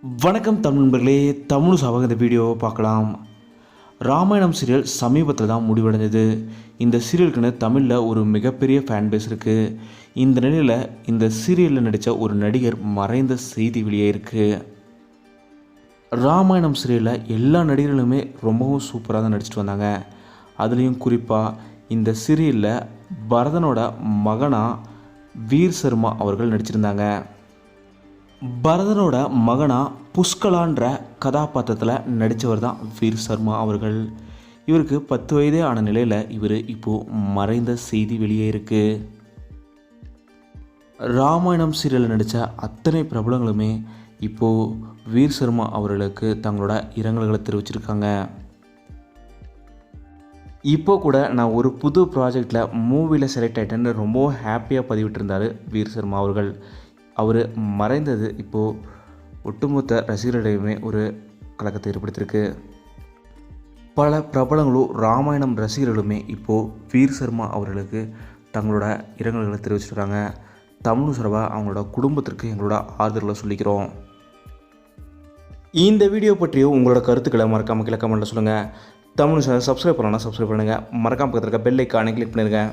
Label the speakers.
Speaker 1: வணக்கம் தமிழ் நண்பர்களே, தமிழ் சாவாக இந்த வீடியோவை பார்க்கலாம். ராமாயணம் சீரியல் சமீபத்தில் தான் முடிவடைஞ்சது. இந்த சீரியலுக்குன்னு தமிழில் ஒரு மிகப்பெரிய ஃபேன் பேஸ் இருக்குது. இந்த நிலையில் இந்த சீரியலில் நடித்த ஒரு நடிகர் மறைந்த செய்தி வெளியே இருக்குது. ராமாயணம் சீரியலில் எல்லா நடிகர்களுமே ரொம்பவும் சூப்பராக தான் நடிச்சிட்டு வந்தாங்க. அதுலேயும் குறிப்பாக இந்த சீரியலில் பரதனோட மகனாக வீர் சர்மா அவர்கள் நடிச்சிருந்தாங்க. பரதனோட மகனா புஷ்கலான்ற கதாபாத்திரத்தில் நடித்தவர் தான் வீர் சர்மா அவர்கள். இவருக்கு 10 வயதே ஆன நிலையில் இவர் இப்போது மறைந்த செய்தி வெளியே இருக்குது. ராமாயணம் சீரியலில் நடித்த அத்தனை பிரபலங்களுமே இப்போது வீர் சர்மா அவர்களுக்கு தங்களோட இரங்கல்களை தெரிவிச்சிருக்காங்க. இப்போ கூட நான் ஒரு புது ப்ராஜெக்டில் மூவியில் செலக்ட் ஆகிட்டேன்னு ரொம்ப ஹாப்பியாக பதிவிட்டிருந்தார் வீர் சர்மா அவர்கள். அவர் மறைந்தது இப்போது ஒட்டுமொத்த ரசிகர்களிடையுமே ஒரு கலக்கத்தை ஏற்படுத்தியிருக்கு. பல பிரபலங்களும் ராமாயணம் ரசிகர்களுமே இப்போது வீர் சர்மா அவர்களுக்கு தங்களோட இரங்கல்களை தெரிவிச்சிருக்காங்க. தமிழ் சார்பாக அவங்களோட குடும்பத்திற்கு எங்களோட ஆறுதல்களை சொல்லிக்கிறோம். இந்த வீடியோ பற்றியும் உங்களோட கருத்துக்களை மறக்காமல் கீழே கமெண்ட்டில் சொல்லுங்கள். தமிழ் சேனல் சப்ஸ்கிரைப் பண்ணலாம், சப்ஸ்கிரைப் பண்ணுங்கள். மறக்காமல் பக்கத்தில் இருக்க பெல் ஐக்கானை கிளிக் பண்ணிடுங்க.